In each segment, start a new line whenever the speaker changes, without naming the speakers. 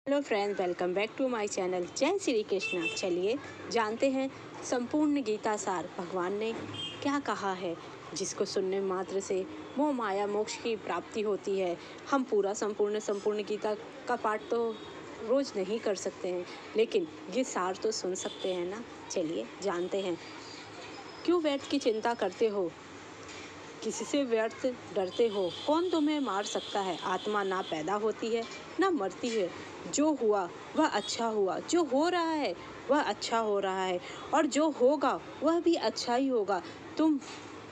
Hello friends, welcome back to my channel. जय श्री कृष्णा। चलिए जानते हैं संपूर्ण गीता सार भगवान ने क्या कहा है, जिसको सुनने मात्र से मोह माया मोक्ष की प्राप्ति होती है। हम पूरा संपूर्ण गीता का पाठ तो रोज नहीं कर सकते हैं, लेकिन ये सार तो सुन सकते हैं ना। चलिए जानते हैं। क्यों व्यर्थ की चिंता करते हो, किसी से व्यर्थ डरते हो? कौन तुम्हें मार सकता है? आत्मा ना पैदा होती है ना मरती है। जो हुआ वह अच्छा हुआ, जो हो रहा है वह अच्छा हो रहा है, और जो होगा वह भी अच्छा ही होगा। तुम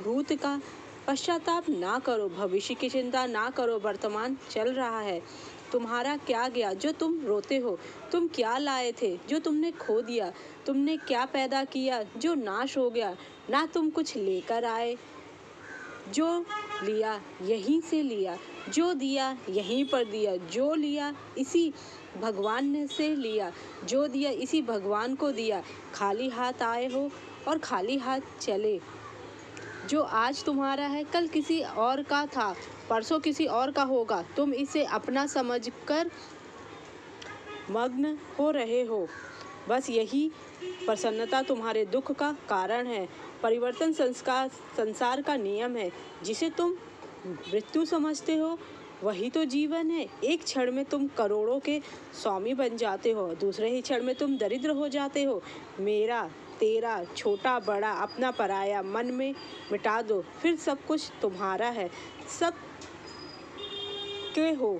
भूत का पश्चाताप ना करो, भविष्य की चिंता ना करो। वर्तमान चल रहा है। तुम्हारा क्या गया जो तुम रोते हो? तुम क्या लाए थे जो तुमने खो दिया? तुमने क्या पैदा किया जो नाश हो गया? ना तुम कुछ लेकर आए, जो लिया यहीं से लिया, जो दिया यहीं पर दिया, जो लिया इसी भगवान ने से लिया, जो दिया इसी भगवान को दिया। खाली हाथ आए हो और खाली हाथ चले। जो आज तुम्हारा है कल किसी और का था, परसों किसी और का होगा। तुम इसे अपना समझकर मग्न हो रहे हो। बस यही प्रसन्नता तुम्हारे दुख का कारण है। परिवर्तन संसार का नियम है। जिसे तुम मृत्यु समझते हो वही तो जीवन है। एक क्षण में तुम करोड़ों के स्वामी बन जाते हो, दूसरे ही क्षण में तुम दरिद्र हो जाते हो। मेरा तेरा, छोटा बड़ा, अपना पराया मन में मिटा दो, फिर सब कुछ तुम्हारा है। सब के हो,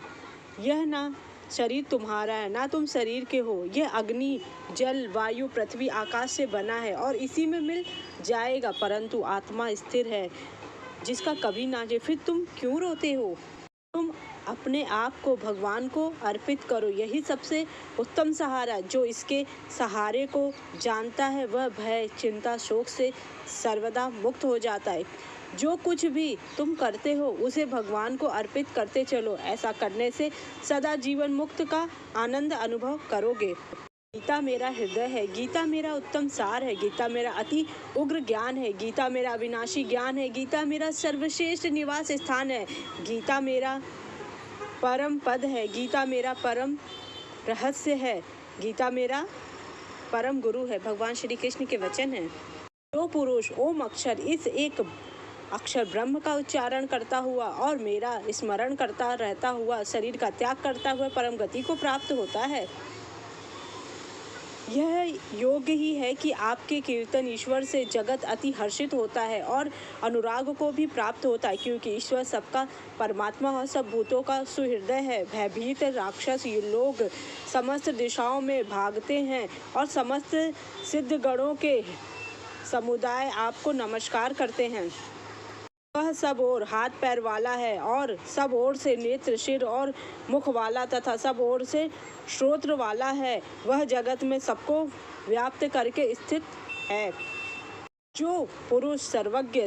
यह ना शरीर तुम्हारा है ना तुम शरीर के हो। यह अग्नि जल वायु पृथ्वी आकाश से बना है और इसी में मिल जाएगा, परंतु आत्मा स्थिर है जिसका कभी ना जाए। फिर तुम क्यों रोते हो? तुम अपने आप को भगवान को अर्पित करो, यही सबसे उत्तम सहारा। जो इसके सहारे को जानता है वह भय चिंता शोक से सर्वदा मुक्त हो जाता है। जो कुछ भी तुम करते हो उसे भगवान को अर्पित करते चलो। ऐसा करने से सदा जीवन मुक्त का आनंद अनुभव करोगे। गीता मेरा हृदय है, गीता मेरा उत्तम सार है, गीता मेरा अति उग्र ज्ञान है, गीता मेरा अविनाशी ज्ञान है, गीता मेरा सर्वश्रेष्ठ निवास स्थान है, गीता मेरा परम पद है, गीता मेरा परम रहस्य है, गीता मेरा परम गुरु है। भगवान श्री कृष्ण के वचन है। जो पुरुष ओम अक्षर इस एक अक्षर ब्रह्म का उच्चारण करता हुआ और मेरा स्मरण करता रहता हुआ शरीर का त्याग करता हुआ परम गति को प्राप्त होता है। यह योग ही है कि आपके कीर्तन ईश्वर से जगत अति हर्षित होता है और अनुराग को भी प्राप्त होता है, क्योंकि ईश्वर सबका परमात्मा और सब भूतों का सुहृदय है। भयभीत राक्षस लोग समस्त दिशाओं में भागते हैं और समस्त सिद्ध गणों के समुदाय आपको नमस्कार करते हैं। वह सब ओर हाथ पैर वाला है और सब ओर से नेत्र सिर और मुख वाला तथा सब ओर से श्रोत्र वाला है। वह जगत में सबको व्याप्त करके स्थित है। जो पुरुष सर्वज्ञ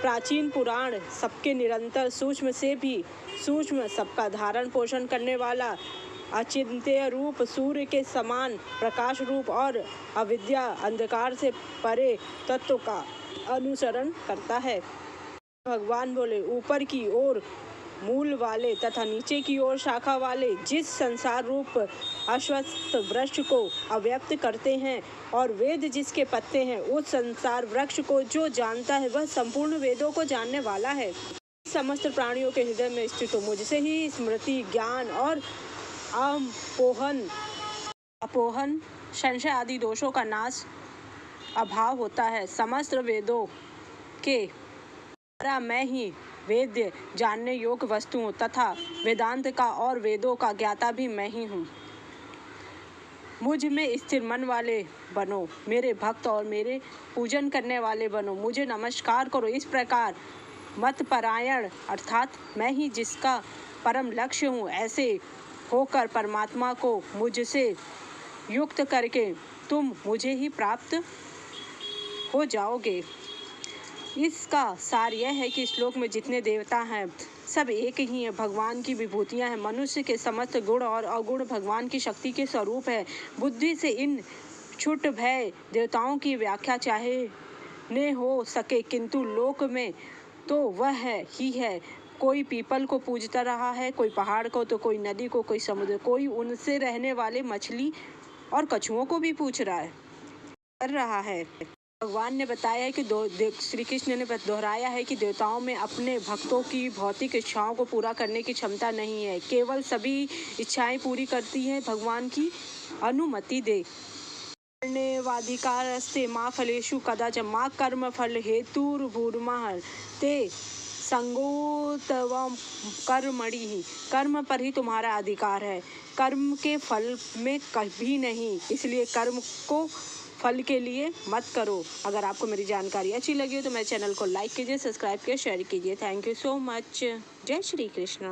प्राचीन पुराण सबके निरंतर सूक्ष्म से भी सूक्ष्म सबका धारण पोषण करने वाला अचिंत्य रूप सूर्य के समान प्रकाश रूप और अविद्या अंधकार से परे तत्व का अनुसरण करता है। भगवान बोले, ऊपर की ओर मूल वाले तथा नीचे की ओर शाखा वाले जिस संसार रूप अश्वत्थ वृक्ष को अव्यक्त करते हैं और वेद जिसके पत्ते हैं, उस संसार वृक्ष को जो जानता है वह संपूर्ण वेदों को जानने वाला है। समस्त प्राणियों के हृदय में स्थित हो। मुझसे ही स्मृति ज्ञान और अपोहन संशय आदि दोषों का नाश अभाव होता है। समस्त वेदों के द्वारा मैं ही वेद्य जानने योग्य वस्तु हूँ तथा वेदांत का और वेदों का ज्ञाता भी मैं ही हूँ। मुझ में स्थिर मन वाले बनो, मेरे भक्त और मेरे पूजन करने वाले बनो, मुझे नमस्कार करो। इस प्रकार मत परायण अर्थात मैं ही जिसका परम लक्ष्य हूँ, ऐसे होकर परमात्मा को मुझसे युक्त करके तुम मुझे ही प्राप्त हो जाओगे। इसका सार यह है कि श्लोक में जितने देवता हैं सब एक ही हैं, भगवान की विभूतियां हैं। मनुष्य के समस्त गुण और अगुण भगवान की शक्ति के स्वरूप है। बुद्धि से इन छुट भय देवताओं की व्याख्या चाहे ने हो सके, किंतु लोक में तो वह ही है। कोई पीपल को पूजता रहा है, कोई पहाड़ को, तो कोई नदी को, कोई समुद्र, कोई उनसे रहने वाले मछली और कछुओं को भी पूछ रहा है, कर रहा है। भगवान ने बताया है कि श्री कृष्ण ने दोहराया है कि देवताओं में अपने भक्तों की भौतिक इच्छाओं को पूरा करने की क्षमता नहीं है, केवल सभी इच्छाएं पूरी करती है भगवान की अनुमति दे। वाधिकारस्ते माँ फलेषु कदाचन माँ कर्म फल हेतुर्भूर्मः ते संगोत्वम कर्मणि ही, कर्म पर ही तुम्हारा अधिकार है, कर्म के फल में कभी नहीं, इसलिए कर्म को फल के लिए मत करो। अगर आपको मेरी जानकारी अच्छी लगी हो तो मेरे चैनल को लाइक कीजिए, सब्सक्राइब कीजिए, शेयर कीजिए। Thank you so much. जय श्री कृष्ण।